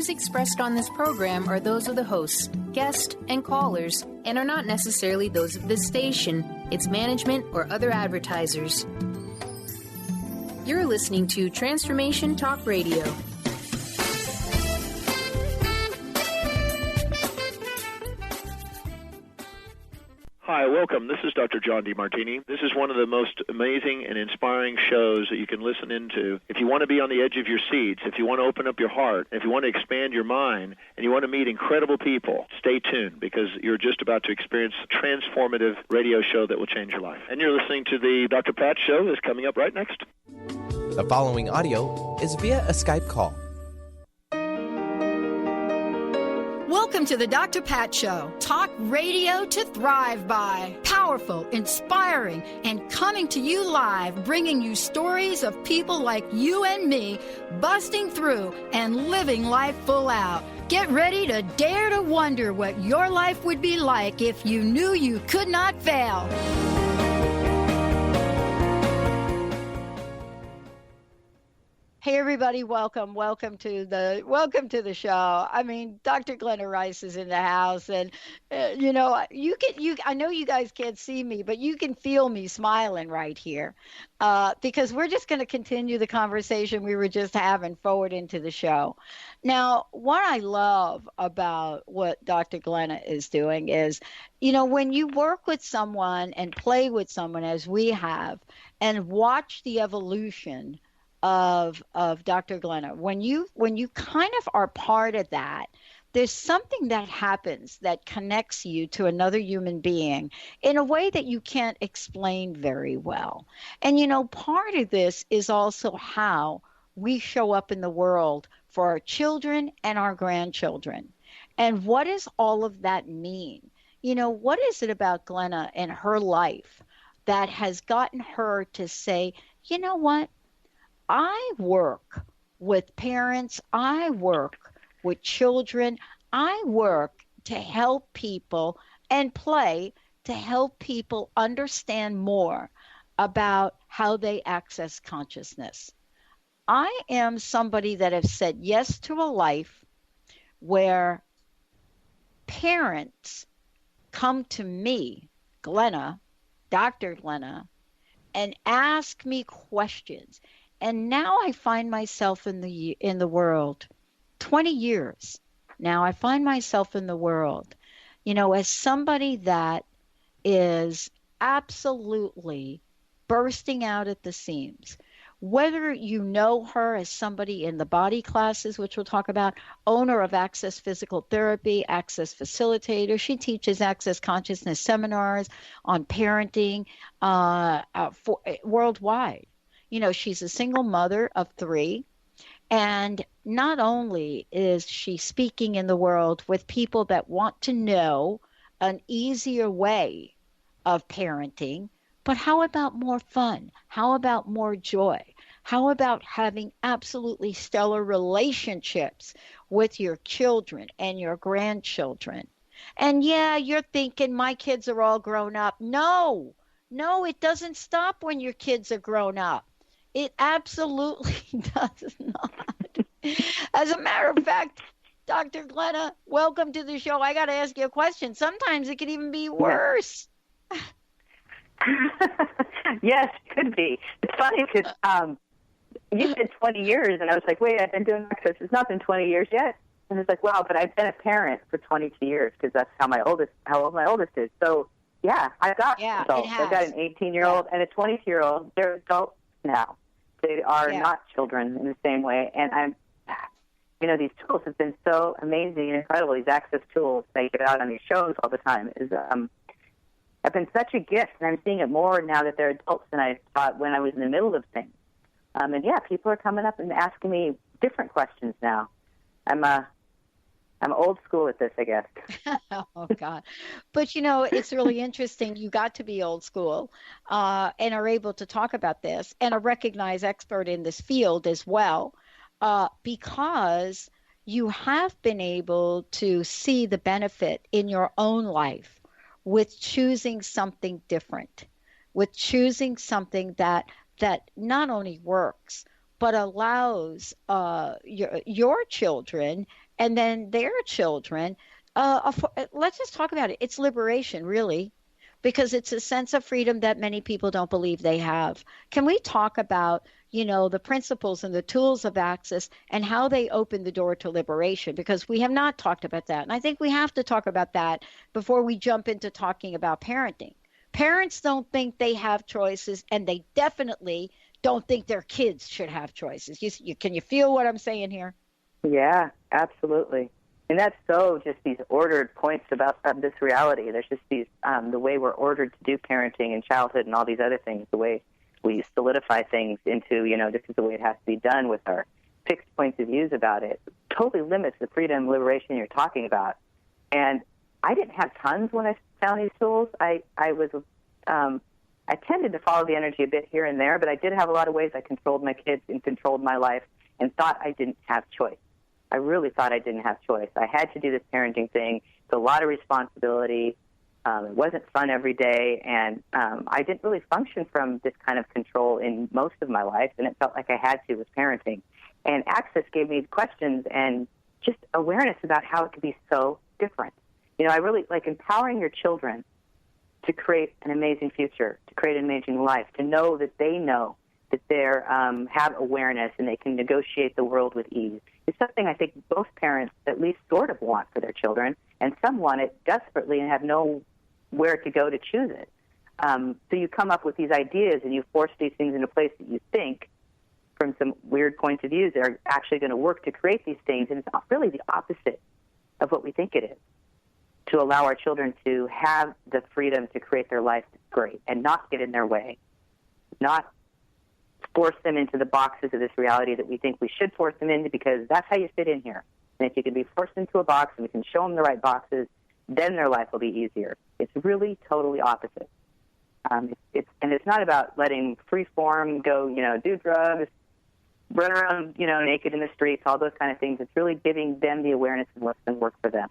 views expressed on this program are those of the hosts, guests, and callers, and are not necessarily those of this station, its management, or other advertisers. You're listening to Transformation Talk Radio. Hi, welcome. This is Dr. John DeMartini. This is one of the most amazing and inspiring shows that you can listen into. If you want to be on the edge of your seats, if you want to open up your heart, if you want to expand your mind, and you want to meet incredible people, stay tuned because you're just about to experience a transformative radio show that will change your life. And you're listening to the Dr. Pat Show that's coming up right next. The following audio is via a Skype call. Welcome to the Dr. Pat Show. Talk radio to thrive by. Powerful, inspiring, and coming to you live, bringing you stories of people like you and me busting through and living life full out. Get ready to dare to wonder what your life would be like if you knew you could not fail. Hey everybody, welcome to the show. I mean, Dr. Glenna Rice is in the house, and I know you guys can't see me, but you can feel me smiling right here, because we're just going to continue the conversation we were just having forward into the show. Now, what I love about what Dr. Glenna is doing is, when you work with someone and play with someone as we have, and watch the evolution of Dr. Glenna, when you kind of are part of that, there's something that happens that connects you to another human being in a way that you can't explain very well. And part of this is also how we show up in the world for our children and our grandchildren. And what does all of that mean? What is it about Glenna and her life that has gotten her to say, you know what? I work with parents, I work with children, I work to help people and play to help people understand more about how they access consciousness. I am somebody that has said yes to a life where parents come to me, Glenna, Dr. Glenna, and ask me questions. And now I find myself in the world, 20 years. Now I find myself in the world, as somebody that is absolutely bursting out at the seams. Whether you know her as somebody in the body classes, which we'll talk about, owner of Access Physical Therapy, Access Facilitator. She teaches Access Consciousness seminars on parenting worldwide. She's a single mother of 3, and not only is she speaking in the world with people that want to know an easier way of parenting, but how about more fun? How about more joy? How about having absolutely stellar relationships with your children and your grandchildren? And yeah, you're thinking my kids are all grown up. No, it doesn't stop when your kids are grown up. It absolutely does not. As a matter of fact, Dr. Glenna, welcome to the show. I got to ask you a question. Sometimes it could even be worse. Yes, it could be. It's funny because you said 20 years, and I was like, wait, I've been doing Access. It's not been 20 years yet. And it's like, wow, but I've been a parent for 22 years because that's how old my oldest is. So, yeah, I've got adults. I've got an 18-year-old and a 22-year-old. They're adults now. They are not children in the same way. And these tools have been so amazing and incredible. These Access tools that you get out on these shows all the time have been such a gift. And I'm seeing it more now that they're adults than I thought when I was in the middle of things. People are coming up and asking me different questions now. I'm old school at this, I guess. Oh, God. But, it's really interesting. You got to be old school and are able to talk about this and a recognized expert in this field as well, because you have been able to see the benefit in your own life with choosing something different, with choosing something that not only works, but allows your children and then their children. Let's just talk about it. It's liberation, really, because it's a sense of freedom that many people don't believe they have. Can we talk about, the principles and the tools of access and how they open the door to liberation? Because we have not talked about that. And I think we have to talk about that before we jump into talking about parenting. Parents don't think they have choices, and they definitely don't think their kids should have choices. Can you feel what I'm saying here? Yeah, absolutely. And that's so just these ordered points about this reality. There's just these, the way we're ordered to do parenting and childhood and all these other things, the way we solidify things into, this is the way it has to be done with our fixed points of views about it, totally limits the freedom and liberation you're talking about. And I didn't have tons when I found these tools. I tended to follow the energy a bit here and there, but I did have a lot of ways I controlled my kids and controlled my life and thought I didn't have choice. I really thought I didn't have choice. I had to do this parenting thing. It's a lot of responsibility. It wasn't fun every day, and I didn't really function from this kind of control in most of my life, and it felt like I had to with parenting. And Access gave me questions and just awareness about how it could be so different. I really like empowering your children to create an amazing future, to create an amazing life, to know that they have awareness and they can negotiate the world with ease. It's something I think both parents at least sort of want for their children, and some want it desperately and have nowhere to go to choose it. So you come up with these ideas and you force these things into place that you think, from some weird points of views, are actually going to work to create these things, and it's really the opposite of what we think it is, to allow our children to have the freedom to create their life great and not get in their way, not force them into the boxes of this reality that we think we should force them into, because that's how you fit in here. And if you can be forced into a box and we can show them the right boxes, then their life will be easier. It's really totally opposite. It's not about letting free form go, do drugs, run around, naked in the streets, all those kind of things. It's really giving them the awareness of what's going to work for them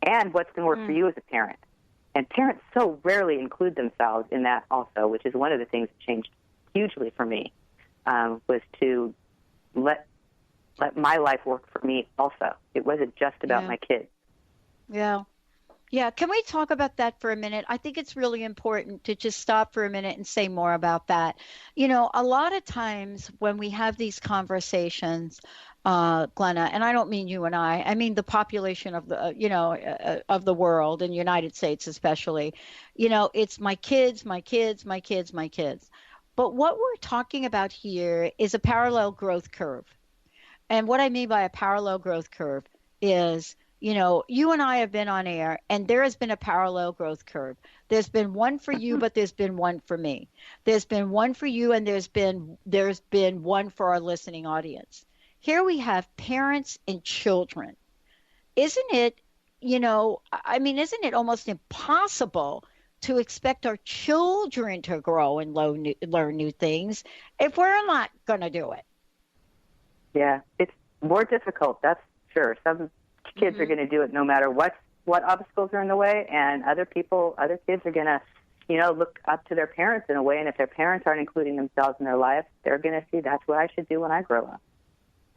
and what's going to work for you as a parent. And parents so rarely include themselves in that also, which is one of the things that changed hugely for me, was to let my life work for me also. It wasn't just about my kids. Yeah. Yeah. Can we talk about that for a minute? I think it's really important to just stop for a minute and say more about that. A lot of times when we have these conversations, Glenna, and I don't mean you and I mean the population of the, of the world, and United States especially, it's my kids, my kids, my kids, my kids. But what we're talking about here is a parallel growth curve. And what I mean by a parallel growth curve is, you and I have been on air, and there has been a parallel growth curve. There's been one for you, but there's been one for me. There's been one for you, and there's been one for our listening audience. Here we have parents and children. Isn't it almost impossible to expect our children to grow and learn new things if we're not going to do it? Yeah, it's more difficult, that's sure. Some kids are going to do it no matter what obstacles are in the way, and other kids are going to, look up to their parents in a way, and if their parents aren't including themselves in their life, they're going to see that's what I should do when I grow up.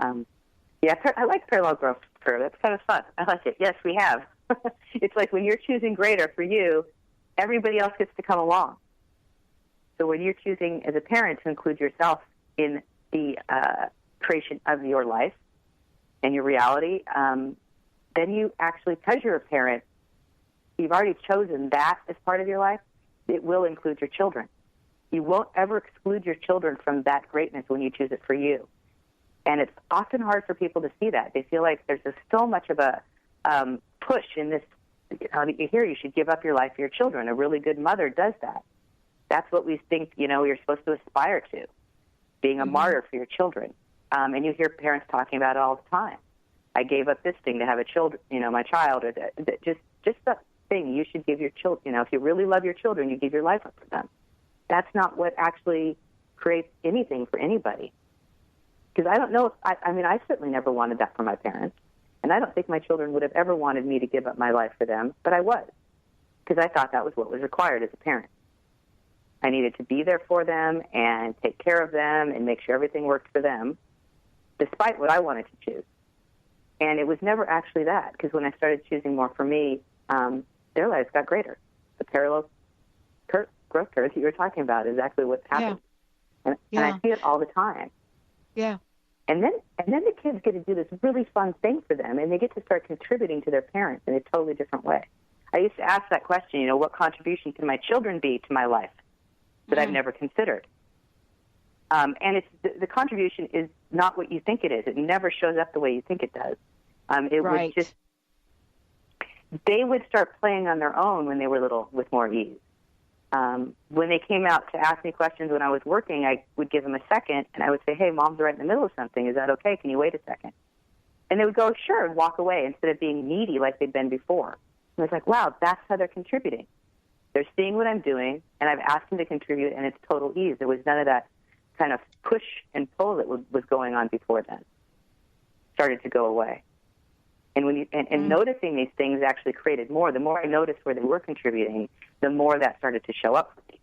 I like parallel growth curve. That's kind of fun. I like it. Yes, we have. It's like when you're choosing greater for you, everybody else gets to come along. So when you're choosing as a parent to include yourself in the creation of your life and your reality, then you actually, because you're a parent, you've already chosen that as part of your life, it will include your children. You won't ever exclude your children from that greatness when you choose it for you. And it's often hard for people to see that. They feel like there's so much of a push in this. You hear you should give up your life for your children. A really good mother does that. That's what we think, you're supposed to aspire to, being a martyr for your children. And you hear parents talking about it all the time. I gave up this thing to have my child, or just that thing. You should give your children, if you really love your children, you give your life up for them. That's not what actually creates anything for anybody. Because I don't know I certainly never wanted that for my parents. And I don't think my children would have ever wanted me to give up my life for them, but I was. Because I thought that was what was required as a parent. I needed to be there for them and take care of them and make sure everything worked for them, despite what I wanted to choose. And it was never actually that, because when I started choosing more for me, their lives got greater. The parallel growth curve that you were talking about is actually what's happened. And I see it all the time. Yeah. And then the kids get to do this really fun thing for them, and they get to start contributing to their parents in a totally different way. I used to ask that question, you know, what contribution can my children be to my life that I've never considered? And it's the contribution is not what you think it is. It never shows up the way you think it does. Was just, they would start playing on their own when they were little with more ease. When they came out to ask me questions when I was working, I would give them a second, and I would say, hey, Mom's right in the middle of something. Is that okay? Can you wait a second? And they would go, sure, and walk away instead of being needy like they'd been before. And I was like, wow, that's how they're contributing. They're seeing what I'm doing, and I've asked them to contribute, and it's total ease. There was none of that kind of push and pull that was going on before then. Started to go away. And when noticing these things actually created more. The more I noticed where they were contributing, the more that started to show up for me.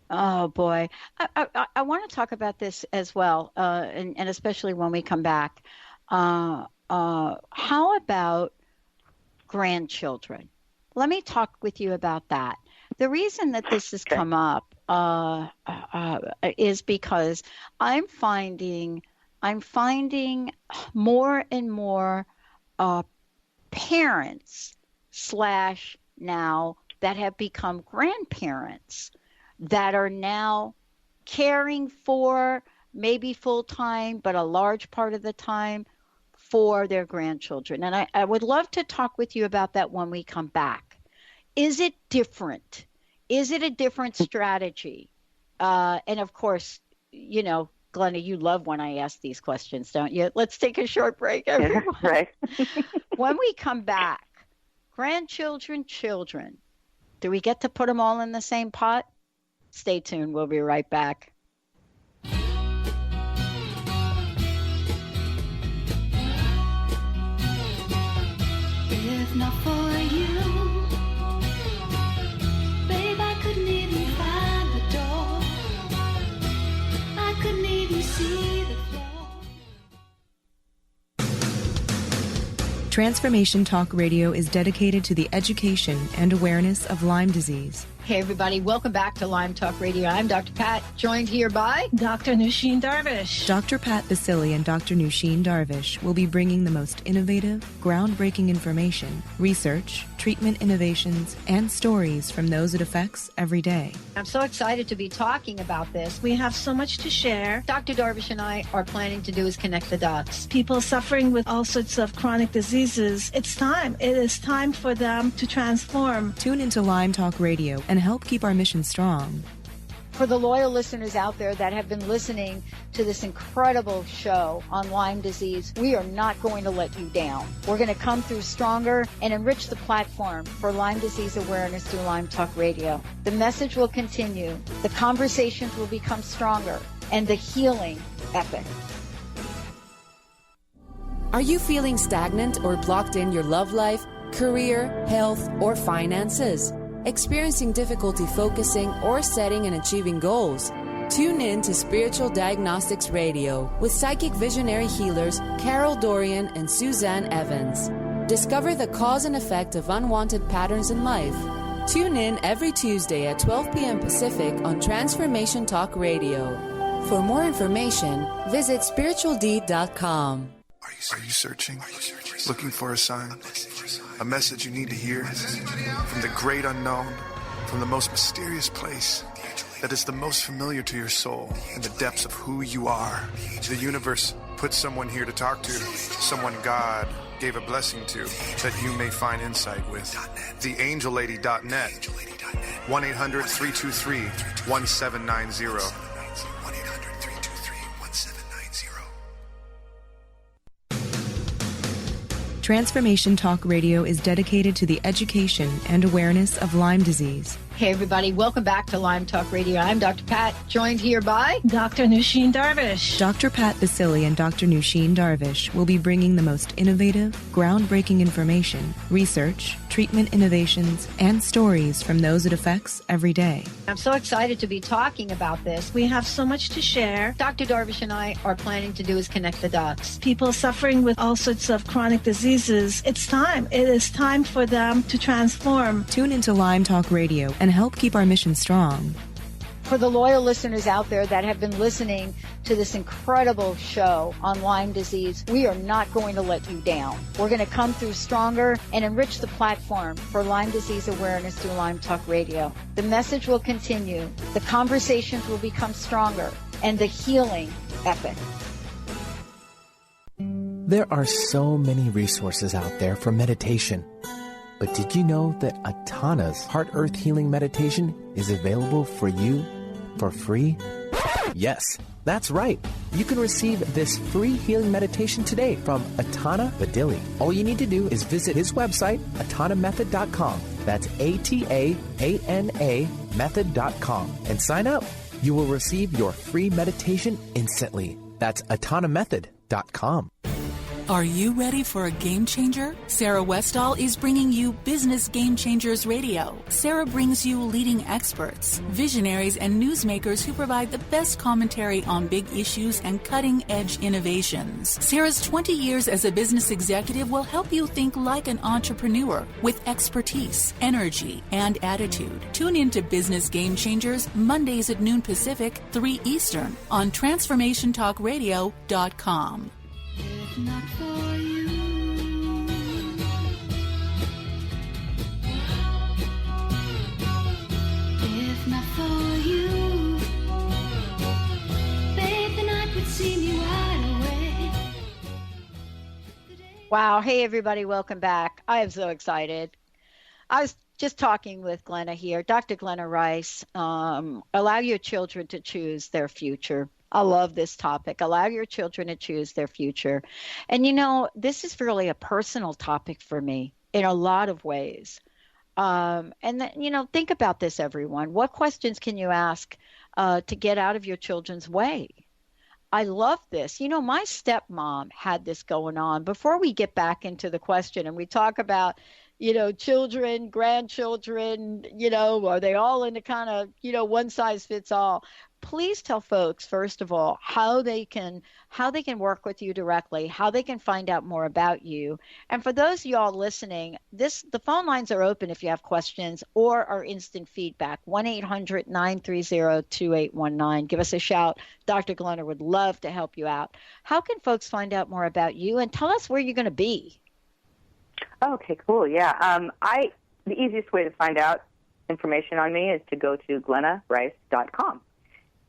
Oh, boy. I want to talk about this as well, and especially when we come back. How about grandchildren? Let me talk with you about that. The reason that this has come up is because I'm finding more and more parents / now that have become grandparents that are now caring for, maybe full time, but a large part of the time, for their grandchildren. And I would love to talk with you about that when we come back. Is it different? Is it a different strategy? And of course, you know, Glenna, you love when I ask these questions, don't you? Let's take a short break, everyone. Yeah, right. When we come back, grandchildren, children, do we get to put them all in the same pot? Stay tuned. We'll be right back. If not for you, babe, I couldn't even find the door. I couldn't even see the floor. Transformation Talk Radio is dedicated to the education and awareness of Lyme disease. Hey, everybody. Welcome back to Lyme Talk Radio. I'm Dr. Pat, joined here by Dr. Nusheen Darvish. Dr. Pat Basili and Dr. Nusheen Darvish will be bringing the most innovative, groundbreaking information, research, treatment innovations, and stories from those it affects every day. I'm so excited to be talking about this. We have so much to share. Dr. Darvish and I are planning to do is connect the dots. People suffering with all sorts of chronic diseases, it's time. It is time for them to transform. Tune into Lyme Talk Radio and help keep our mission strong. For the loyal listeners out there that have been listening to this incredible show on Lyme disease, we are not going to let you down. We're going to come through stronger and enrich the platform for Lyme disease awareness through Lyme Talk Radio. The message will continue, the conversations will become stronger, and the healing epic. Are you feeling stagnant or blocked in your love life, career, health, or finances? Experiencing difficulty focusing or setting and achieving goals? Tune in to Spiritual Diagnostics Radio with psychic visionary healers Carol Dorian and Suzanne Evans. Discover the cause and effect of unwanted patterns in life. Tune in every Tuesday at 12 p.m. Pacific on Transformation Talk Radio. For more information, visit spiritualdeed.com. Are you searching? Looking for a sign? A message you need to hear? From the great unknown, from the most mysterious place that is the most familiar to your soul in the depths of who you are. The universe put someone here to talk to, someone God gave a blessing to, that you may find insight with. TheAngelLady.net, 1-800-323-1790. Transformation Talk Radio is dedicated to the education and awareness of Lyme disease. Hey, everybody. Welcome back to Lyme Talk Radio. I'm Dr. Pat, joined here by Dr. Nusheen Darvish. Dr. Pat Basili and Dr. Nusheen Darvish will be bringing the most innovative, groundbreaking information, research, treatment innovations, and stories from those it affects every day. I'm so excited to be talking about this. We have so much to share. Dr. Darvish and I are planning to do is connect the dots. People suffering with all sorts of chronic diseases, it's time. It is time for them to transform. Tune into Lyme Talk Radio and help keep our mission strong. For the loyal listeners out there that have been listening to this incredible show on Lyme disease, we are not going to let you down. We're going to come through stronger and enrich the platform for Lyme disease awareness through Lyme Talk Radio. The message will continue, the conversations will become stronger, and the healing epic. There are so many resources out there for meditation. But did you know that Atana's Heart Earth Healing Meditation is available for you for free? Yes, that's right. You can receive this free healing meditation today from Atana Badili. All you need to do is visit his website, atanamethod.com. That's ATAANA method.com, and sign up. You will receive your free meditation instantly. That's atanamethod.com. Are you ready for a game changer? Sarah Westall is bringing you Business Game Changers Radio. Sarah brings you leading experts, visionaries, and newsmakers who provide the best commentary on big issues and cutting-edge innovations. Sarah's 20 years as a business executive will help you think like an entrepreneur with expertise, energy, and attitude. Tune in to Business Game Changers Mondays at noon Pacific, 3 Eastern on TransformationTalkRadio.com. If not for you, if not for you, babe, the night would see me wide awake. Wow. Hey, everybody. Welcome back. I am so excited. I was just talking with Glenna here, Dr. Glenna Rice. Allow your children to choose their future. I love this topic. Allow your children to choose their future. And, you know, this is really a personal topic for me in a lot of ways. And, you know, think about this, everyone. What questions can you ask to get out of your children's way? I love this. You know, my stepmom had this going on. Before we get back into the question and we talk about, you know, children, grandchildren, you know, are they all in the kind of, you know, one size fits all? Please tell folks, first of all, how they can work with you directly, how they can find out more about you. And for those of y'all listening, the phone lines are open if you have questions or our instant feedback, 1-800-930-2819. Give us a shout. Dr. Glenna would love to help you out. How can folks find out more about you? And tell us where you're going to be. Okay, cool. Yeah. The easiest way to find out information on me is to go to glennarice.com.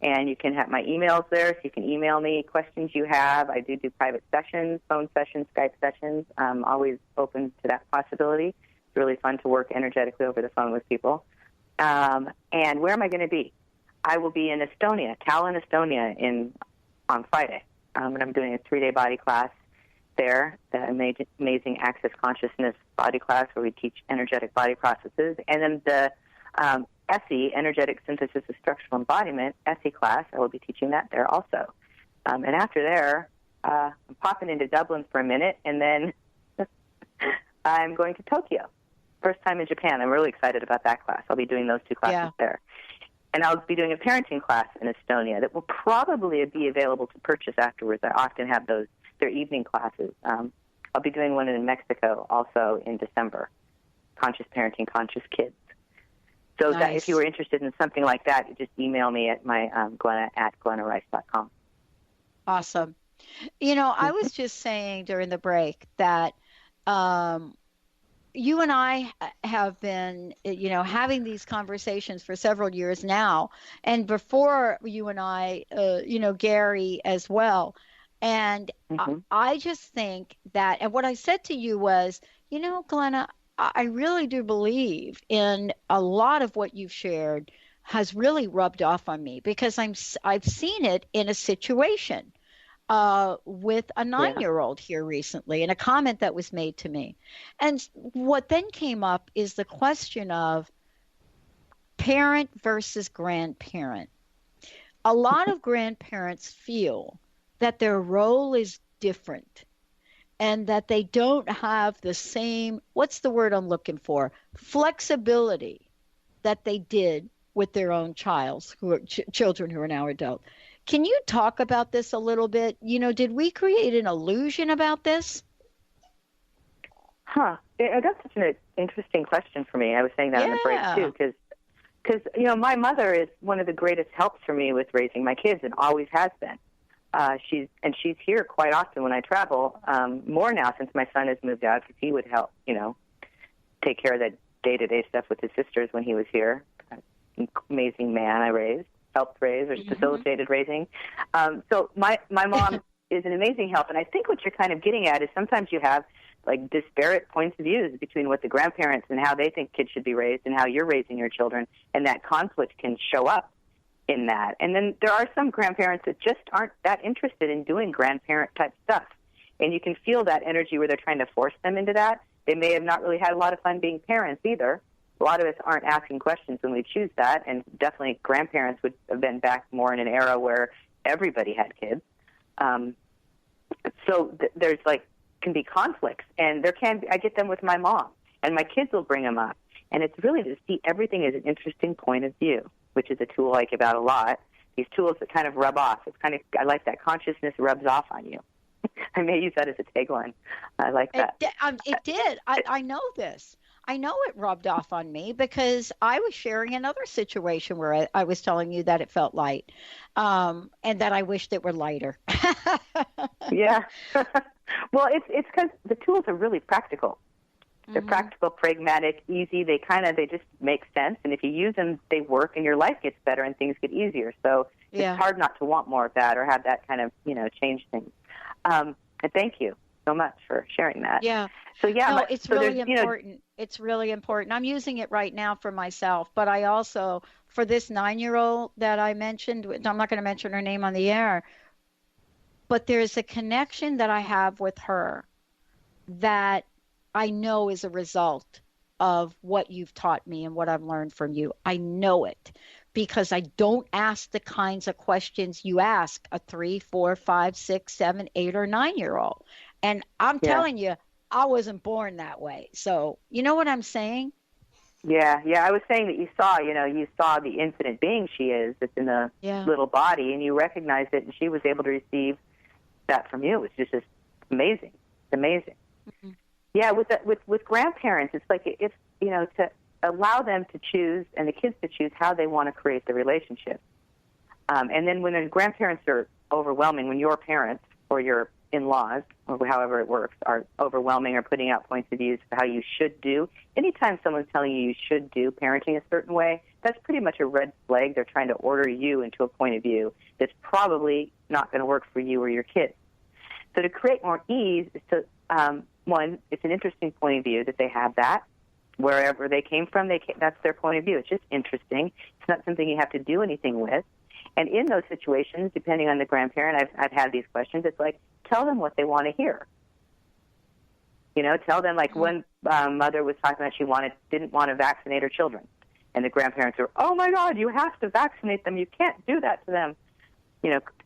And you can have my emails there, so you can email me questions you have. I do private sessions, phone sessions, Skype sessions. I'm always open to that possibility. It's really fun to work energetically over the phone with people. And where am I going to be? I will be in Estonia, Tallinn, Estonia, on Friday. And I'm doing a 3-day body class there, the amazing Access Consciousness body class where we teach energetic body processes. And then the ESSE, Energetic Synthesis of Structural Embodiment, ESSE class, I will be teaching that there also. And after there, I'm popping into Dublin for a minute, and then I'm going to Tokyo. First time in Japan. I'm really excited about that class. I'll be doing those 2 classes there. And I'll be doing a parenting class in Estonia that will probably be available to purchase afterwards. I often have their evening classes. I'll be doing one in Mexico also in December, Conscious Parenting, Conscious Kids. So that if you were interested in something like that, you just email me at my Glenna at glennarice.com. Awesome. You know, I was just saying during the break that you and I have been, you know, having these conversations for several years now. And before you and I, you know, Gary as well. And I just think that, and what I said to you was, you know, Glenna, I really do believe in a lot of what you've shared has really rubbed off on me because I've seen it in a situation with a 9-year-old here recently and a comment that was made to me. And what then came up is the question of parent versus grandparent. A lot of grandparents feel that their role is different and that they don't have the same, what's the word I'm looking for? Flexibility that they did with their own children who are now adult. Can you talk about this a little bit? Did we create an illusion about this? That's such an interesting question for me. I was saying that in the break too, because my mother is one of the greatest helps for me with raising my kids, and always has been. She's here quite often when I travel, more now since my son has moved out, because he would help, take care of the day-to-day stuff with his sisters when he was here. Amazing man I helped raise, or facilitated raising. So my mom is an amazing help, and I think what you're kind of getting at is sometimes you have like disparate points of views between what the grandparents and how they think kids should be raised and how you're raising your children, and that conflict can show up in that. And then there are some grandparents that just aren't that interested in doing grandparent type stuff, and you can feel that energy where they're trying to force them into that. They may have not really had a lot of fun being parents either. A lot of us aren't asking questions when we choose that, and definitely grandparents would have been back more in an era where everybody had kids. There's can be conflicts, and I get them with my mom, and my kids will bring them up, and it's really to see everything as an interesting point of view, which is a tool I give out a lot. These tools that kind of rub off. I like that consciousness rubs off on you. I may use that as a tagline. I like that. It did. I know this. I know it rubbed off on me because I was sharing another situation where I was telling you that it felt light, and that I wished it were lighter. Yeah. Well, it's because the tools are really practical. They're practical, pragmatic, easy. They just make sense, and if you use them, they work, and your life gets better, and things get easier. So it's hard not to want more of that or have that kind of change things. And thank you so much for sharing that. Yeah. So it's really important. It's really important. I'm using it right now for myself, but I also, for this 9-year-old that I mentioned, I'm not going to mention her name on the air, but there's a connection that I have with her that I know is a result of what you've taught me and what I've learned from you. I know it because I don't ask the kinds of questions you ask a 3, 4, 5, 6, 7, 8, or 9-year-old. And I'm telling you, I wasn't born that way. So you know what I'm saying? Yeah. I was saying that you saw the infinite being she is that's in the little body, and you recognized it, and she was able to receive that from you. It's just amazing. It's amazing. Mm-hmm. Yeah, with grandparents, it's like it's to allow them to choose and the kids to choose how they want to create the relationship. And then when the grandparents are overwhelming, when your parents or your in-laws, or however it works, are overwhelming or putting out points of views for how you should do, anytime someone's telling you should do parenting a certain way, that's pretty much a red flag. They're trying to order you into a point of view that's probably not going to work for you or your kids. So to create more ease is to, one, it's an interesting point of view that they have that. Wherever they came from, that's their point of view. It's just interesting. It's not something you have to do anything with. And in those situations, depending on the grandparent, I've had these questions. It's like, tell them what they want to hear. Tell them, like one mother was talking about she didn't want to vaccinate her children. And the grandparents were, oh, my God, you have to vaccinate them. You can't do that to them.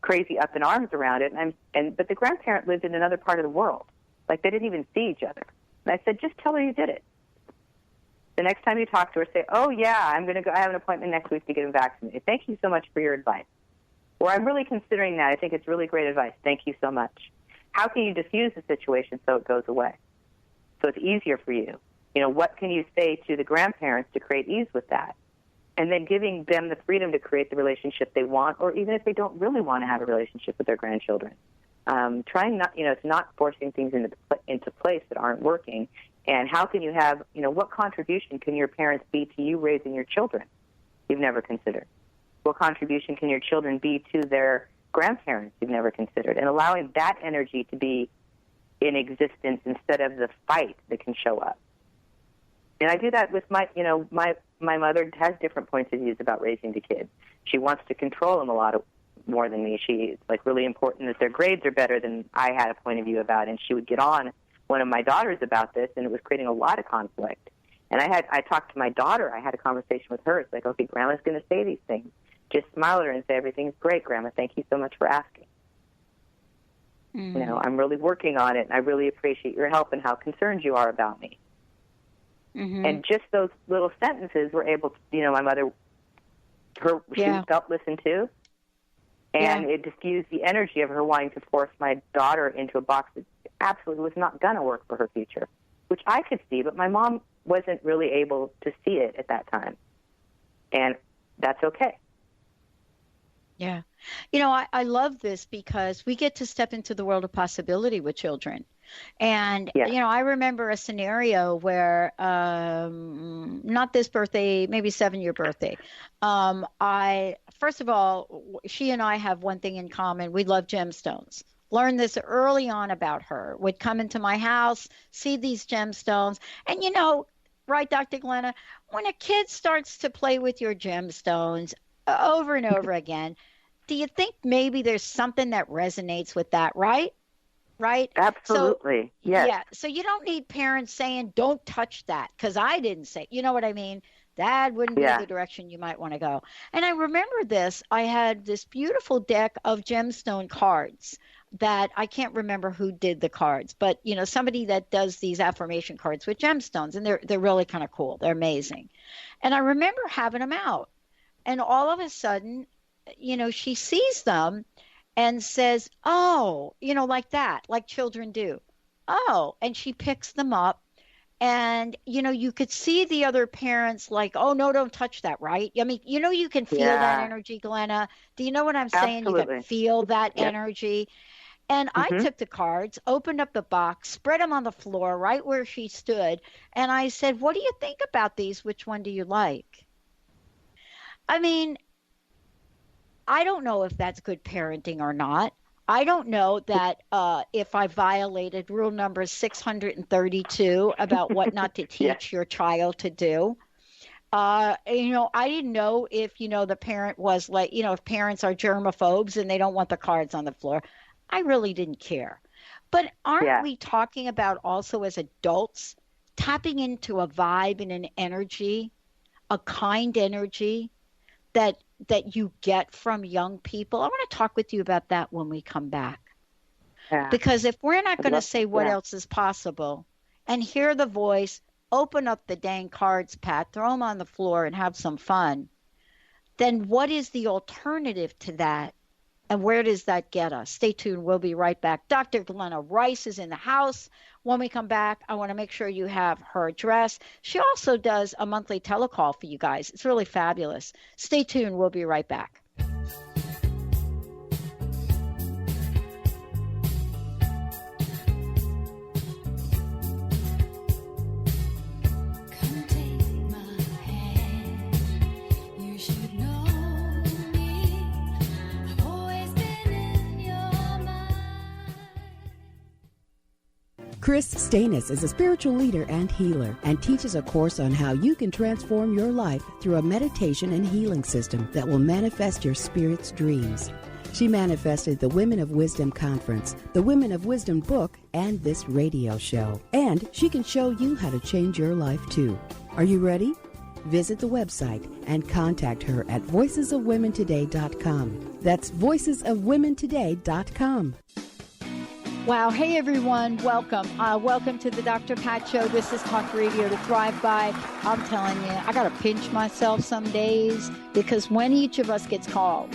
Crazy up in arms around it. But the grandparent lived in another part of the world. Like, they didn't even see each other. And I said, just tell her you did it. The next time you talk to her, say, oh, yeah, I'm going to go. I have an appointment next week to get him vaccinated. Thank you so much for your advice. Or I'm really considering that. I think it's really great advice. Thank you so much. How can you diffuse the situation so it goes away? So it's easier for you. What can you say to the grandparents to create ease with that? And then giving them the freedom to create the relationship they want, or even if they don't really want to have a relationship with their grandchildren. Trying not, it's not forcing things into place that aren't working. And how can you have, what contribution can your parents be to you raising your children you've never considered? What contribution can your children be to their grandparents you've never considered? And allowing that energy to be in existence instead of the fight that can show up. And I do that with my mother has different points of views about raising the kids. She wants to control them a lot more than me. It's like really important that their grades are better than I had a point of view about. And she would get on one of my daughters about this, and it was creating a lot of conflict. And I talked to my daughter. I had a conversation with her. It's like, okay, Grandma's going to say these things. Just smile at her and say, everything's great, Grandma. Thank you so much for asking. Mm-hmm. You know, I'm really working on it, and I really appreciate your help and how concerned you are about me. Mm-hmm. And just those little sentences were able to, you know, my mother, she felt listened to, and it diffused the energy of her wanting to force my daughter into a box that absolutely was not going to work for her future, which I could see, but my mom wasn't really able to see it at that time. And that's okay. Yeah. You know, I love this because we get to step into the world of possibility with children. And, you know, I remember a scenario where, not this birthday, maybe 7-year birthday. First of all, she and I have one thing in common. We love gemstones. Learned this early on about her. Would come into my house, see these gemstones. And, you know, right, Dr. Glenna, when a kid starts to play with your gemstones over and over again, do you think maybe there's something that resonates with that, right? Right? Absolutely. So, yes. Yeah. So you don't need parents saying, don't touch that, because I didn't say, you know what I mean? That wouldn't be the direction you might want to go. And I remember this. I had this beautiful deck of gemstone cards that I can't remember who did the cards, but, you know, somebody that does these affirmation cards with gemstones, and they're really kind of cool. They're amazing. And I remember having them out. And all of a sudden, you know, she sees them and says, oh, you know, like that, like children do. Oh, and she picks them up. And, you know, you could see the other parents like, oh, no, don't touch that, right? I mean, you know, you can feel that energy, Glenna. Do you know what I'm saying? Absolutely. You can feel that energy. And I took the cards, opened up the box, spread them on the floor right where she stood. And I said, what do you think about these? Which one do you like? I mean, I don't know if that's good parenting or not. I don't know that if I violated rule number 632 about what not to teach your child to do. You know, I didn't know if, you know, the parent was like, you know, if parents are germaphobes and they don't want the cards on the floor. I really didn't care. But aren't we talking about also as adults tapping into a vibe and an energy, a kind energy that you get from young people? I want to talk with you about that when we come back. Yeah. Because if we're not going to say what else is possible and hear the voice, open up the dang cards, Pat, throw them on the floor and have some fun, then what is the alternative to that? And where does that get us? Stay tuned. We'll be right back. Dr. Glenna Rice is in the house. When we come back, I want to make sure you have her address. She also does a monthly telecall for you guys. It's really fabulous. Stay tuned. We'll be right back. Chris Stanis is a spiritual leader and healer and teaches a course on how you can transform your life through a meditation and healing system that will manifest your spirit's dreams. She manifested the Women of Wisdom Conference, the Women of Wisdom book, and this radio show. And she can show you how to change your life too. Are you ready? Visit the website and contact her at voicesofwomentoday.com. That's voicesofwomentoday.com. Wow. Hey, everyone. Welcome. Welcome to the Dr. Pat Show. This is Talk Radio to Thrive By. I'm telling you, I got to pinch myself some days because when each of us gets called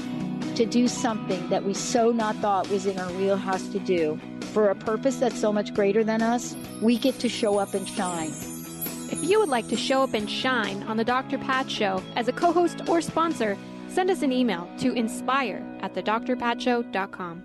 to do something that we so not thought was in our wheelhouse to do for a purpose that's so much greater than us, we get to show up and shine. If you would like to show up and shine on the Dr. Pat Show as a co-host or sponsor, send us an email to inspire@thedrpatshow.com.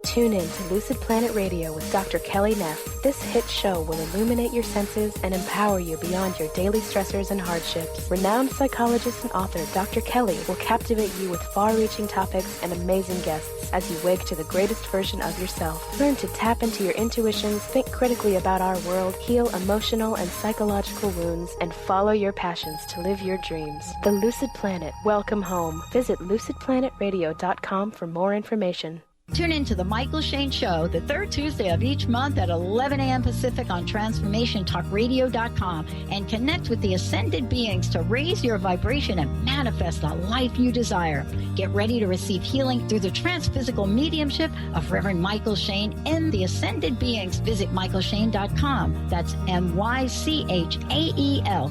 Tune in to Lucid Planet Radio with Dr. Kelly Neff. This hit show will illuminate your senses and empower you beyond your daily stressors and hardships. Renowned psychologist and author Dr. Kelly will captivate you with far-reaching topics and amazing guests as you wake to the greatest version of yourself. Learn to tap into your intuitions, think critically about our world, heal emotional and psychological wounds, and follow your passions to live your dreams. The Lucid Planet. Welcome home. Visit lucidplanetradio.com for more information. Tune in to The Michael Shane Show the third Tuesday of each month at 11 a.m. Pacific on TransformationTalkRadio.com and connect with the ascended beings to raise your vibration and manifest the life you desire. Get ready to receive healing through the transphysical mediumship of Reverend Michael Shane and the ascended beings. Visit MichaelShane.com. That's MyChael,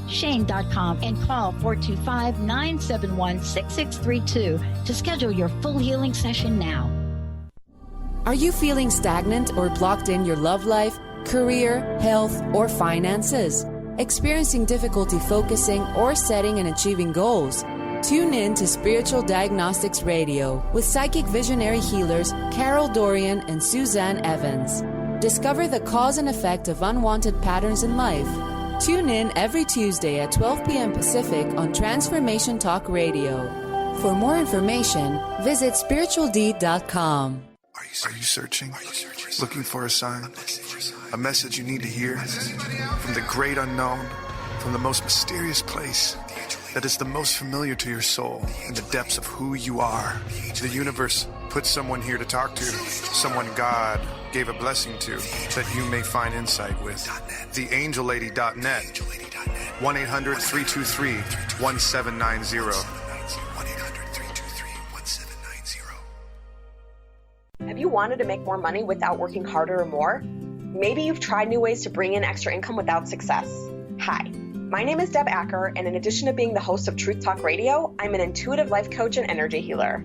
Shane.com, and call 425-971-6632 to schedule your full healing session now. Are you feeling stagnant or blocked in your love life, career, health, or finances? Experiencing difficulty focusing or setting and achieving goals? Tune in to Spiritual Diagnostics Radio with psychic visionary healers Carol Dorian and Suzanne Evans. Discover the cause and effect of unwanted patterns in life. Tune in every Tuesday at 12 p.m. Pacific on Transformation Talk Radio. For more information, visit spiritualdeed.com. Are you searching? Looking for a sign? A message you need to hear? From the great unknown, from the most mysterious place that is the most familiar to your soul, in the depths of who you are. The universe put someone here to talk to, someone God gave a blessing to, that you may find insight with. TheAngelLady.net, 1-800-323-1790. Have you wanted to make more money without working harder or more? Maybe you've tried new ways to bring in extra income without success. Hi, my name is Deb Acker, and in addition to being the host of Truth Talk Radio, I'm an intuitive life coach and energy healer.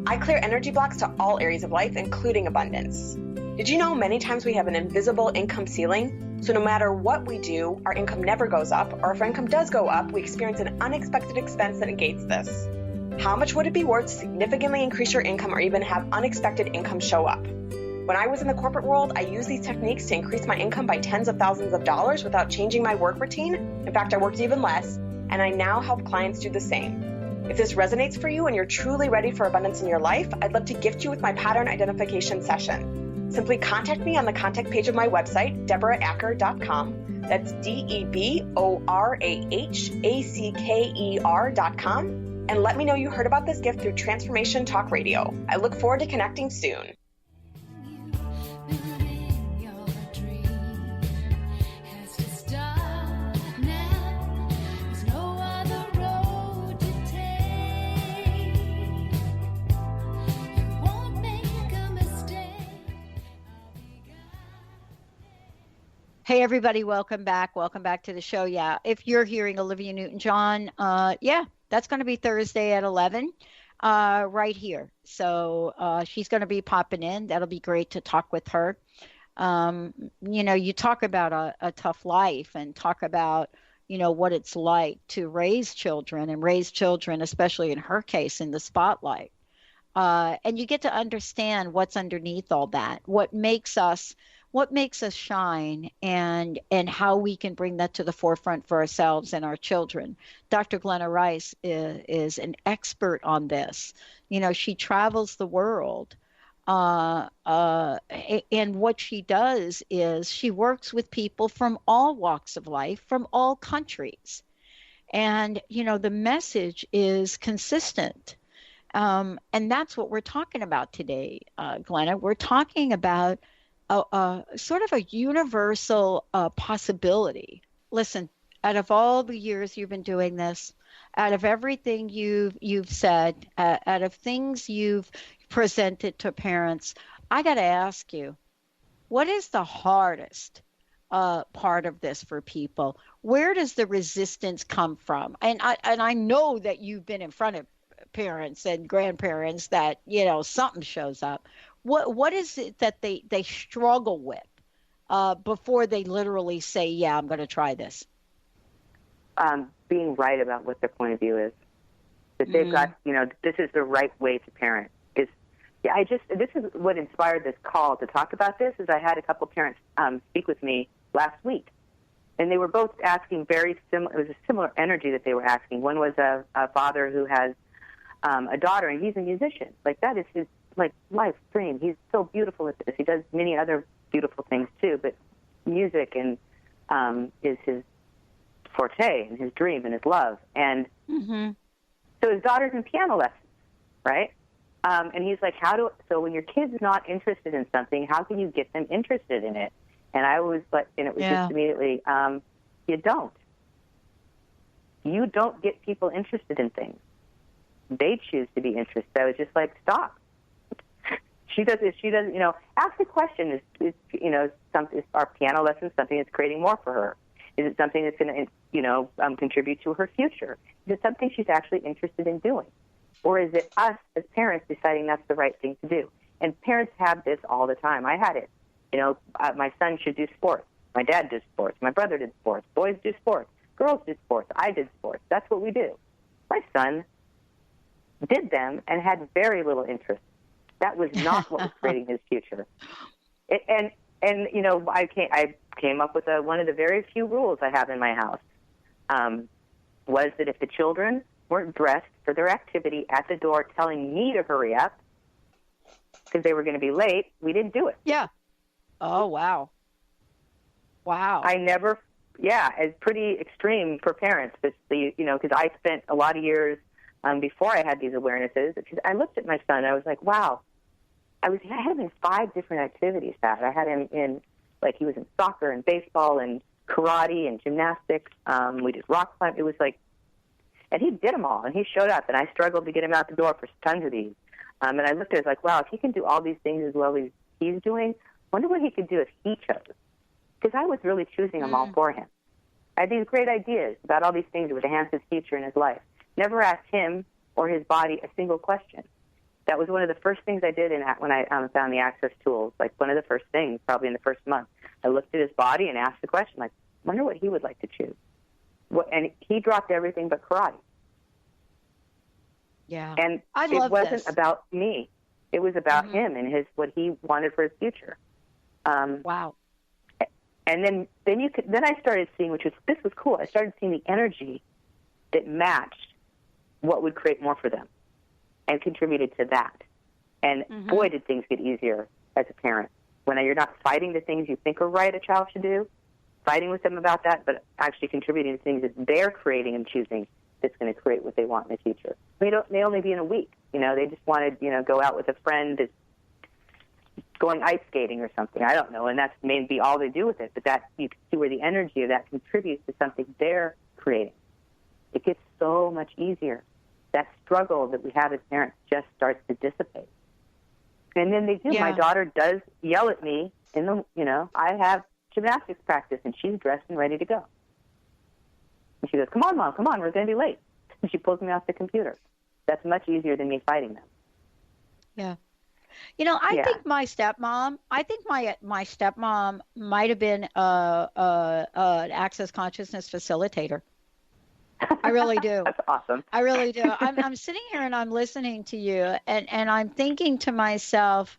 I clear energy blocks to all areas of life, including abundance. Did you know many times we have an invisible income ceiling? So no matter what we do, our income never goes up, or if our income does go up, we experience an unexpected expense that negates this. How much would it be worth to significantly increase your income or even have unexpected income show up? When I was in the corporate world, I used these techniques to increase my income by tens of thousands of dollars without changing my work routine. In fact, I worked even less, and I now help clients do the same. If this resonates for you and you're truly ready for abundance in your life, I'd love to gift you with my pattern identification session. Simply contact me on the contact page of my website, DeborahAcker.com. That's DeborahAcker.com. And let me know you heard about this gift through Transformation Talk Radio. I look forward to connecting soon. Hey, everybody, welcome back. Welcome back to the show. Yeah, if you're hearing Olivia Newton-John, that's going to be Thursday at 11 right here. So she's going to be popping in. That'll be great to talk with her. You talk about a tough life and talk about, what it's like to raise children, especially in her case, in the spotlight. And you get to understand what's underneath all that, what makes us shine, and how we can bring that to the forefront for ourselves and our children. Dr. Glenna Rice is an expert on this. She travels the world. And what she does is she works with people from all walks of life, from all countries. And, the message is consistent. And that's what we're talking about today, Glenna. We're talking about sort of a universal possibility. Listen, out of all the years you've been doing this, out of everything you've said, out of things you've presented to parents, I got to ask you, what is the hardest part of this for people? Where does the resistance come from? And I know that you've been in front of parents and grandparents that, something shows up. What is it that they struggle with before they literally say, yeah, I'm going to try this? Being right about what their point of view is. That they've got, this is the right way to parent. This is what inspired this call to talk about this, is I had a couple parents speak with me last week. And they were both asking very similar, it was a similar energy that they were asking. One was a father who has a daughter, and he's a musician. Like, that is his life dream. He's so beautiful at this. He does many other beautiful things too, but music and is his forte and his dream and his love. And so his daughter's in piano lessons, right? And he's like, so when your kid's not interested in something, how can you get them interested in it? And I was like, and it was just immediately, you don't. You don't get people interested in things. They choose to be interested. I was just like, stop. She doesn't, ask a question. Is our piano lesson something that's creating more for her? Is it something that's going to, contribute to her future? Is it something she's actually interested in doing? Or is it us as parents deciding that's the right thing to do? And parents have this all the time. I had it. My son should do sports. My dad did sports. My brother did sports. Boys do sports. Girls did sports. I did sports. That's what we do. My son did them and had very little interest. That was not what was creating his future. I came up with one of the very few rules I have in my house, was that if the children weren't dressed for their activity at the door telling me to hurry up because they were going to be late, we didn't do it. Yeah. Oh, wow. Wow. It's pretty extreme for parents, because I spent a lot of years before I had these awarenesses, because I looked at my son, I was like, wow. I had him in 5 different activities, Pat. I had him in, he was in soccer and baseball and karate and gymnastics. We did rock climbing. It was and he did them all, and he showed up, and I struggled to get him out the door for tons of these. And I looked at it, wow, if he can do all these things as well as he's doing, I wonder what he could do if he chose. Because I was really choosing them all for him. I had these great ideas about all these things that would enhance his future in his life. Never asked him or his body a single question. That was one of the first things I did when I found the Access tools. One of the first things, probably in the first month, I looked at his body and asked the question, wonder what he would like to choose. And he dropped everything but karate. Yeah, and it wasn't about me. It was about him and what he wanted for his future. Wow. And then I started seeing, this was cool. I started seeing the energy that matched what would create more for them, and contributed to that. And boy, did things get easier as a parent when you're not fighting the things you think are right a child should do, fighting with them about that, but actually contributing to things that they're creating and choosing that's going to create what they want in the future. They may only be in a week. They just want to, go out with a friend that's going ice skating or something. I don't know, and that's maybe all they do with it. But that you can see where the energy of that contributes to something they're creating. It gets so much easier. That struggle that we have as parents just starts to dissipate. And then they do. Yeah. My daughter does yell at me I have gymnastics practice, and she's dressed and ready to go. And she goes, come on, Mom, come on, we're going to be late. And she pulls me off the computer. That's much easier than me fighting them. Yeah. I think my stepmom might have been an Access Consciousness facilitator. I really do. That's awesome. I really do. I'm sitting here and I'm listening to you, and I'm thinking to myself,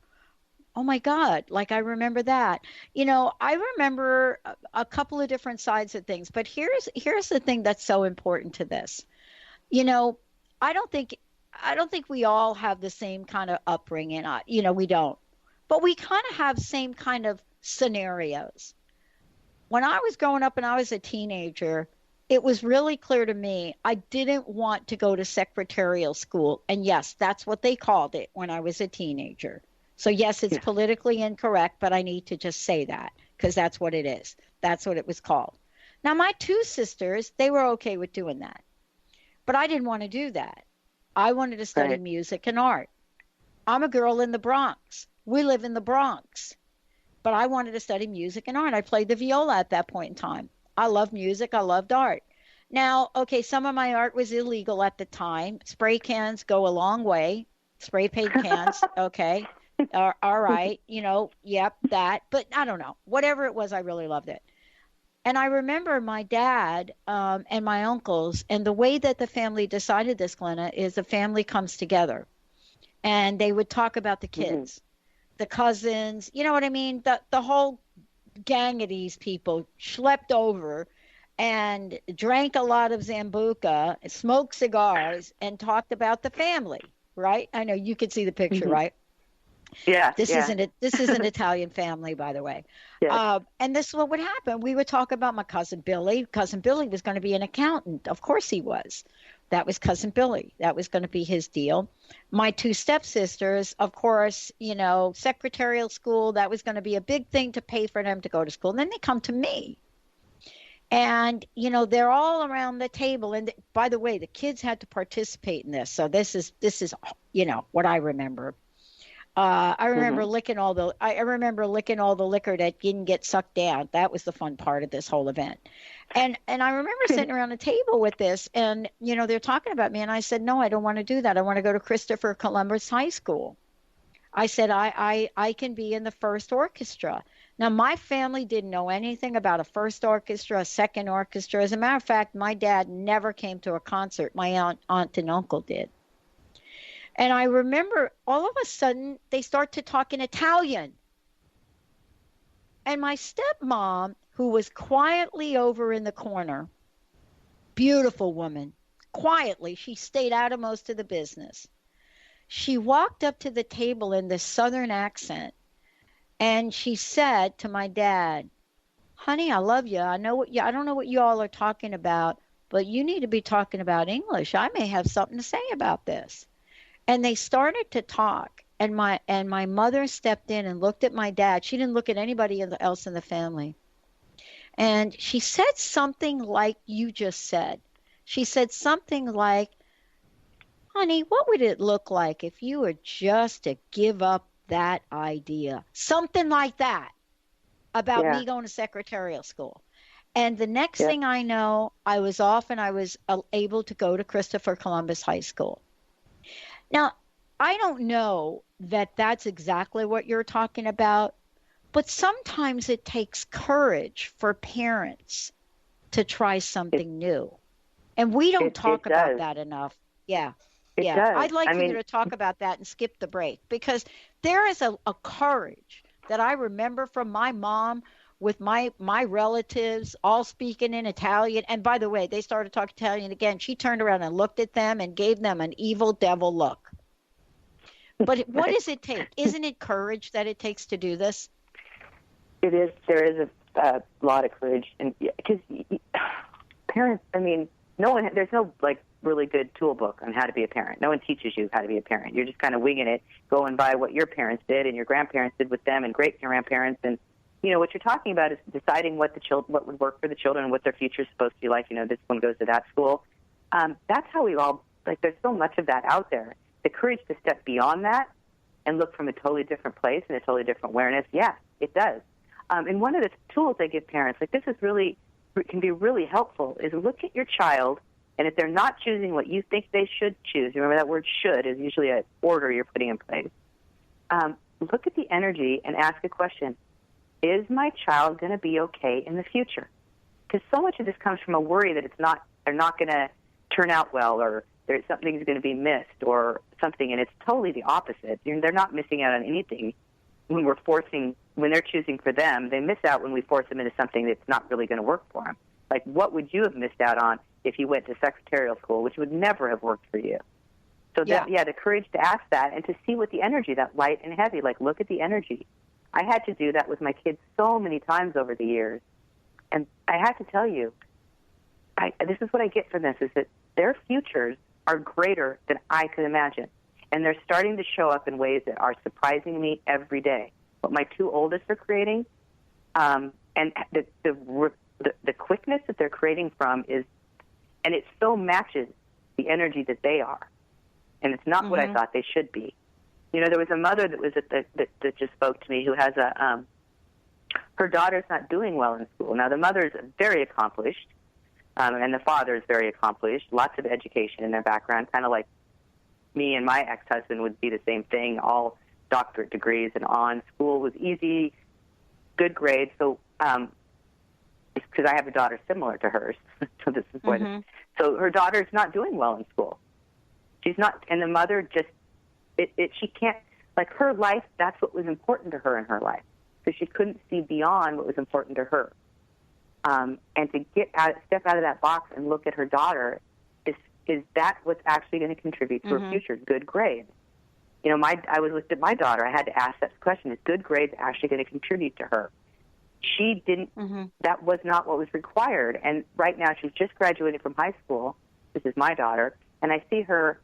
oh my God, I remember that. I remember a couple of different sides of things, but here's the thing that's so important to this. I don't think we all have the same kind of upbringing. We don't. But we kind of have same kind of scenarios. When I was growing up and I was a teenager, it was really clear to me I didn't want to go to secretarial school. And yes, that's what they called it when I was a teenager. So yes, it's politically incorrect, but I need to just say that because that's what it is. That's what it was called. Now, my 2 sisters, they were okay with doing that. But I didn't want to do that. I wanted to study music and art. I'm a girl in the Bronx. We live in the Bronx. But I wanted to study music and art. I played the viola at that point in time. I loved music. I loved art. Now, okay, some of my art was illegal at the time. Spray cans go a long way. Spray paint cans, okay. All right, that. But I don't know. Whatever it was, I really loved it. And I remember my dad and my uncles, and the way that the family decided this, Glenna, is the family comes together. And they would talk about the kids, the cousins, you know what I mean? The whole gang of these people schlepped over and drank a lot of Zambuca, smoked cigars, and talked about the family, right? I know you could see the picture, right? Yeah. This is an Italian family, by the way. Yeah. And this is what would happen. We would talk about my cousin Billy. Cousin Billy was going to be an accountant. Of course he was, That was Cousin Billy. That was going to be his deal. My two stepsisters, of course, secretarial school, that was going to be a big thing to pay for them to go to school. And then they come to me. And, they're all around the table. And by the way, the kids had to participate in this. So this is what I remember. I remember licking all the liquor that didn't get sucked down. That was the fun part of this whole event. And I remember sitting around a table with this, and they're talking about me, and I said, no, I don't want to do that. I want to go to Christopher Columbus High School. I said, I can be in the first orchestra. Now, my family didn't know anything about a first orchestra, a second orchestra. As a matter of fact, my dad never came to a concert. My aunt and uncle did. And I remember all of a sudden they start to talk in Italian. And my stepmom, who was quietly over in the corner, beautiful woman, quietly, she stayed out of most of the business. She walked up to the table in this southern accent, and she said to my dad, honey, I love you. I don't know what you all are talking about, but you need to be talking about English. I may have something to say about this. And they started to talk, and my mother stepped in and looked at my dad. She didn't look at anybody else in the family. And she said something like you just said. She said something like, honey, what would it look like if you were just to give up that idea? Something like that about me going to secretarial school. And the next thing I know, I was off and I was able to go to Christopher Columbus High School. Now, I don't know that that's exactly what you're talking about, but sometimes it takes courage for parents to try something new. And we don't talk about that enough. Yeah. It does. I'd like for you to talk about that and skip the break, because there is a courage that I remember from my mom with my relatives all speaking in Italian. And by the way, they started talking Italian again. She turned around and looked at them and gave them an evil devil look. But what does it take? Isn't it courage that it takes to do this? It is. There is a lot of courage. And because parents, there's no really good tool book on how to be a parent. No one teaches you how to be a parent. You're just kind of winging it, going by what your parents did and your grandparents did with them and great-grandparents. And what you're talking about is deciding what would work for the children and what their future is supposed to be like. This one goes to that school. That's how we all, there's so much of that out there. The courage to step beyond that and look from a totally different place and a totally different awareness, yeah, it does. And one of the tools I give parents, can be really helpful, is look at your child, and if they're not choosing what you think they should choose, remember that word should is usually an order you're putting in place. Look at the energy and ask a question. Is my child going to be okay in the future? Because so much of this comes from a worry that they're not going to turn out well, or something's going to be missed or something, and it's totally the opposite. They're not missing out on anything when they're choosing for them. They miss out when we force them into something that's not really going to work for them. Like, what would you have missed out on if you went to secretarial school, which would never have worked for you? So the courage to ask that and to see what the energy, that light and heavy, look at the energy. I had to do that with my kids so many times over the years. And I have to tell you, this is what I get from this, is that their futures are greater than I could imagine. And they're starting to show up in ways that are surprising me every day. What my two oldest are creating, and the quickness that they're creating from and it so matches the energy that they are. And it's not what I thought they should be. There was a mother that was that just spoke to me who has her daughter's not doing well in school. Now, the mother's very accomplished, and the father is very accomplished, lots of education in their background, kind of like me and my ex-husband would be the same thing, all doctorate degrees and on. School was easy, good grades. So, because I have a daughter similar to hers, so this is what. So her daughter's not doing well in school. She's not, and the mother just, she can't, her life, that's what was important to her in her life. So she couldn't see beyond what was important to her. And to step out of that box and look at her daughter, is that what's actually going to contribute to her future? Good grades. I was looked at my daughter. I had to ask that question: is good grades actually going to contribute to her? She didn't. That was not what was required. And right now, she's just graduated from high school, this is my daughter, and I see her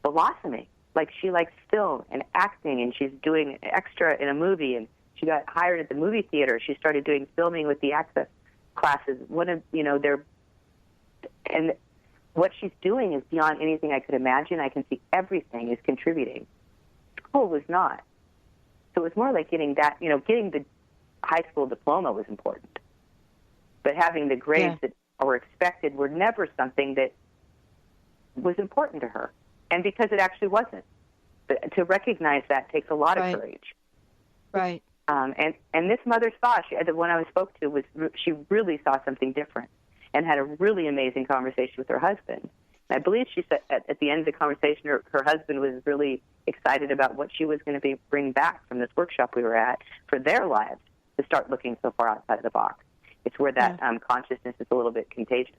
blossoming. Like, she likes film and acting, and she's doing extra in a movie, and she got hired at the movie theater. She started doing filming with the Access classes. And what she's doing is beyond anything I could imagine. I can see everything is contributing. School was not. So it was more like getting that, getting the high school diploma was important. But having the grades that were expected were never something that was important to her. And because it actually wasn't. But to recognize that takes a lot of courage. Right. And this mother the one I spoke to, she really saw something different and had a really amazing conversation with her husband. And I believe she said at the end of the conversation, her husband was really excited about what she was going to bring back from this workshop we were at for their lives to start looking so far outside of the box. It's where that consciousness is a little bit contagious.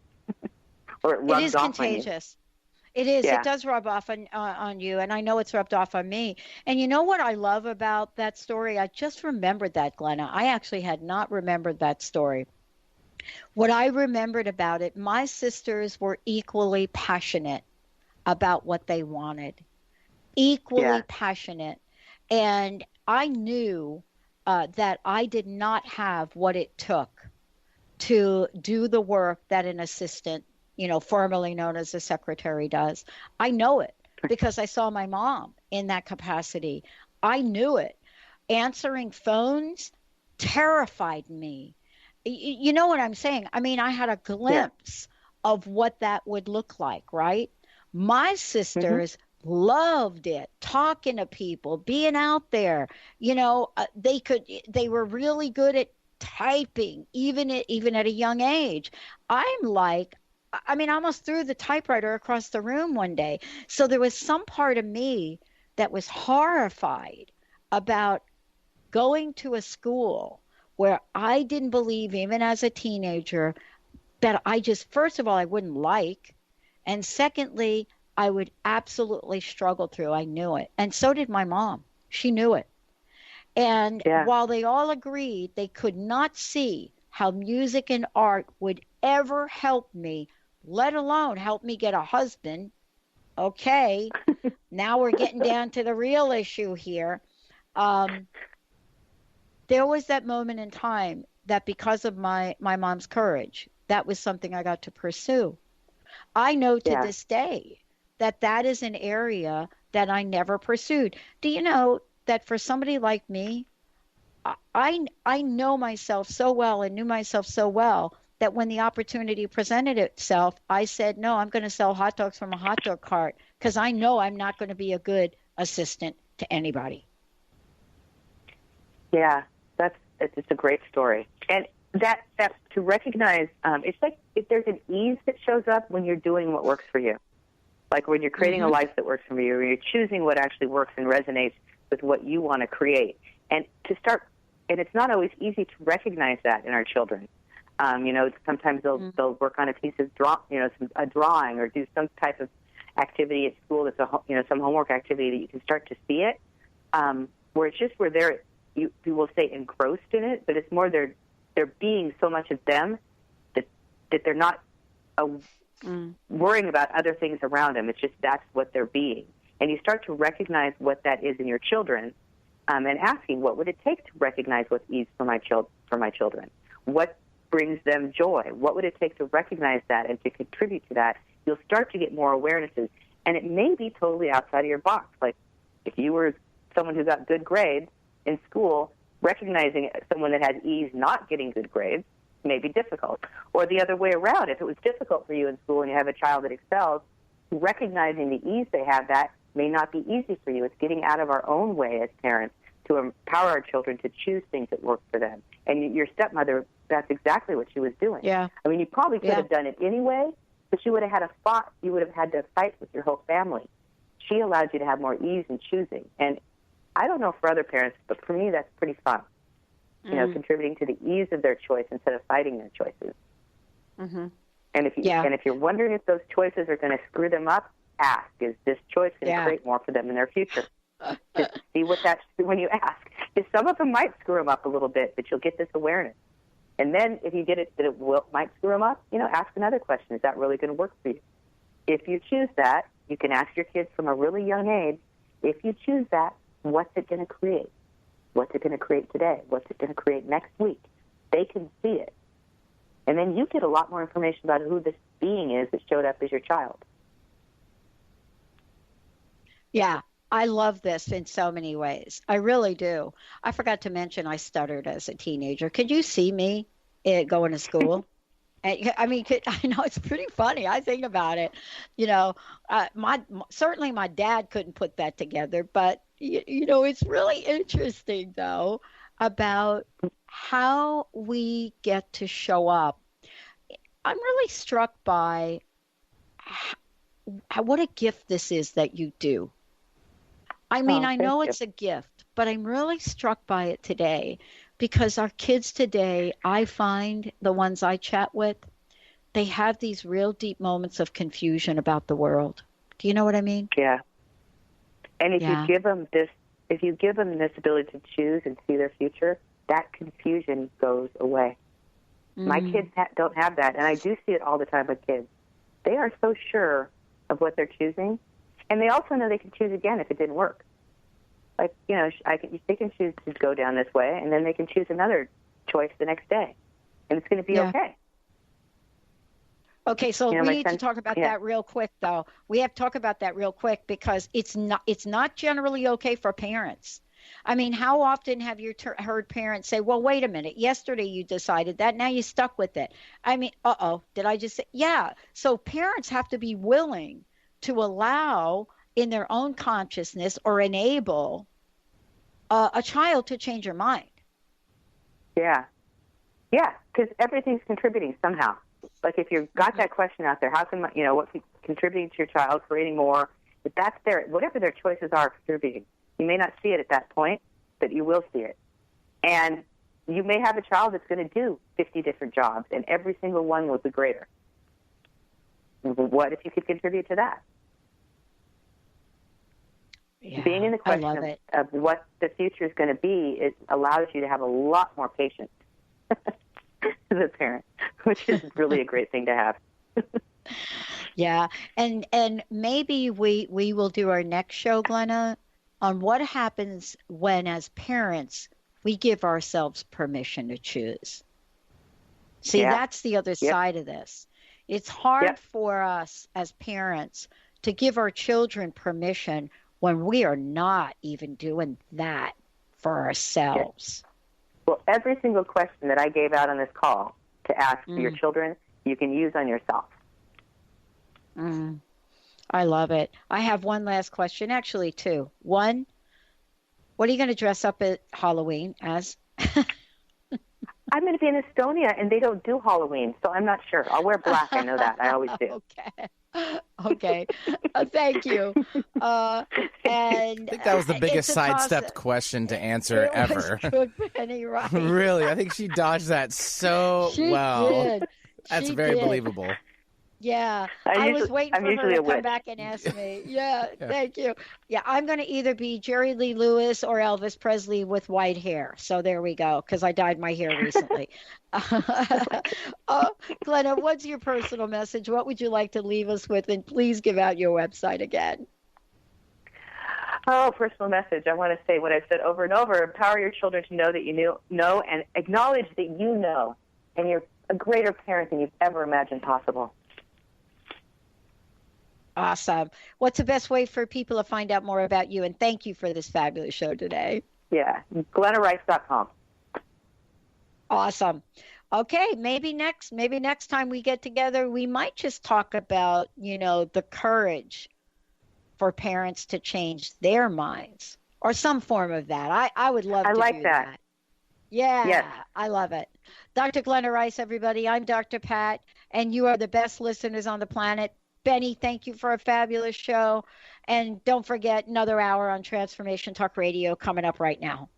Or it rubs off contagious. It is. Yeah. It does rub off on you, and I know it's rubbed off on me. And you know what I love about that story? I just remembered that, Glenna. I actually had not remembered that story. What I remembered about it, my sisters were equally passionate about what they wanted. Equally passionate. And I knew that I did not have what it took to do the work that an assistant, formerly known as a secretary, does. I know it because I saw my mom in that capacity. I knew it. Answering phones terrified me. You know what I'm saying? I mean, I had a glimpse of what that would look like, right? My sisters loved it, talking to people, being out there. They were really good at typing, even at a young age. I almost threw the typewriter across the room one day. So there was some part of me that was horrified about going to a school where I didn't believe, even as a teenager, that first of all, I wouldn't like, and secondly, I would absolutely struggle through. I knew it. And so did my mom. She knew it. And while they all agreed, they could not see how music and art would ever help me, let alone help me get a husband. Okay, now we're getting down to the real issue here. There was that moment in time that because of my mom's courage, that was something I got to pursue. I know to this day that is an area that I never pursued. Do you know that for somebody like me, I know myself so well and knew myself so well that when the opportunity presented itself, I said, no, I'm going to sell hot dogs from a hot dog cart because I know I'm not going to be a good assistant to anybody. Yeah, it's a great story. And that to recognize, it's like if there's an ease that shows up when you're doing what works for you. Like when you're creating a life that works for you, or you're choosing what actually works and resonates with what you want to create. And it's not always easy to recognize that in our children. Sometimes they'll work on a piece of a drawing, or do some type of activity at school that's some homework activity that you can start to see it. Where it's just where you will say engrossed in it, but it's more they're being so much of them that they're not worrying about other things around them. It's just that's what they're being. And you start to recognize what that is in your children, and asking, what would it take to recognize what's ease for my children? What brings them joy? What would it take to recognize that and to contribute to that? You'll start to get more awarenesses. And it may be totally outside of your box. Like if you were someone who got good grades in school, recognizing someone that had ease not getting good grades may be difficult. Or the other way around, if it was difficult for you in school and you have a child that excels, recognizing the ease they have, that may not be easy for you. It's getting out of our own way as parents to empower our children to choose things that work for them. And your stepmother, that's exactly what she was doing. Yeah. I mean, you probably could have done it anyway, but you would have had you would have had to fight with your whole family. She allowed you to have more ease in choosing. And I don't know for other parents, but for me, that's pretty fun. Contributing to the ease of their choice instead of fighting their choices. Mm-hmm. And if you're wondering if those choices are going to screw them up, ask: is this choice going to create more for them in their future? Just see what that's when you ask. Because some of them might screw them up a little bit, but you'll get this awareness. And then if you get it that might screw them up, ask another question: is that really going to work for you? if you choose that, you can ask your kids from a really young age, if you choose that, what's it going to create? What's it going to create today? What's it going to create next week? They can see it. And then you get a lot more information about who this being is that showed up as your child. Yeah, I love this in so many ways. I really do. I forgot to mention I stuttered as a teenager. Could you see me going to school? I mean, I know it's pretty funny. I think about it. You know, certainly my dad couldn't put that together, but you know, it's really interesting though about how we get to show up. I'm really struck by what a gift this is that you do. I mean, I know it's a gift, but I'm really struck by it today because our kids today, I find the ones I chat with, they have these real deep moments of confusion about the world. Do you know what I mean? Yeah. And if you give them this ability to choose and see their future, that confusion goes away. My kids don't have that, and I do see it all the time with kids. They are so sure of what they're choosing, and they also know they can choose again if it didn't work. Like, you know, they can choose to go down this way, and then they can choose another choice the next day, and it's going to be okay. Okay, so we need to talk about that real quick, though. We have to talk about that real quick because it's not generally okay for parents. I mean, how often have you heard parents say, well, wait a minute, yesterday you decided that, now you stuck with it. I mean, did I just say, yeah. So parents have to be willing to allow in their own consciousness or enable a child to change your mind. Yeah. Yeah, because everything's contributing somehow. Like if you've got that question out there, how can, what's contributing to your child, creating more, if that's whatever their choices are contributing. You may not see it at that point, but you will see it. And you may have a child that's going to do 50 different jobs, and every single one will be greater. What if you could contribute to that? Yeah, being in the question of what the future is going to be, it allows you to have a lot more patience as a parent, which is really a great thing to have. Yeah, and maybe we will do our next show, Glenna, on what happens when, as parents, we give ourselves permission to choose. See, that's the other side of this. It's hard for us as parents to give our children permission when we are not even doing that for ourselves. Well, every single question that I gave out on this call to ask for your children, you can use on yourself. I love it. I have one last question, actually two. One, what are you going to dress up at Halloween as? I'm going to be in Estonia, and they don't do Halloween, so I'm not sure. I'll wear black. I know that. I always do. Okay. Thank you. And I think that was the biggest sidestepped question to answer ever. Good, Penny, right? Really, I think she dodged that so well. Did. That's very believable. Yeah, I was waiting for her to come back and ask me. Yeah, thank you. Yeah, I'm going to either be Jerry Lee Lewis or Elvis Presley with white hair. So there we go, because I dyed my hair recently. Glenna, what's your personal message? What would you like to leave us with? And please give out your website again. Oh, personal message. I want to say what I've said over and over. Empower your children to know that you know and acknowledge that you know. And you're a greater parent than you've ever imagined possible. Awesome. What's the best way for people to find out more about you? And thank you for this fabulous show today. Yeah, GlennaRice.com. Awesome. Okay, maybe next time we get together, we might just talk about, the courage for parents to change their minds or some form of that. I would love to do that. Yeah, yes. I love it. Dr. Glenna Rice, everybody. I'm Dr. Pat, and you are the best listeners on the planet. Benny, thank you for a fabulous show. And don't forget, another hour on Transformation Talk Radio coming up right now.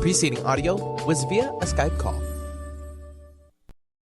Preceding audio was via a Skype call.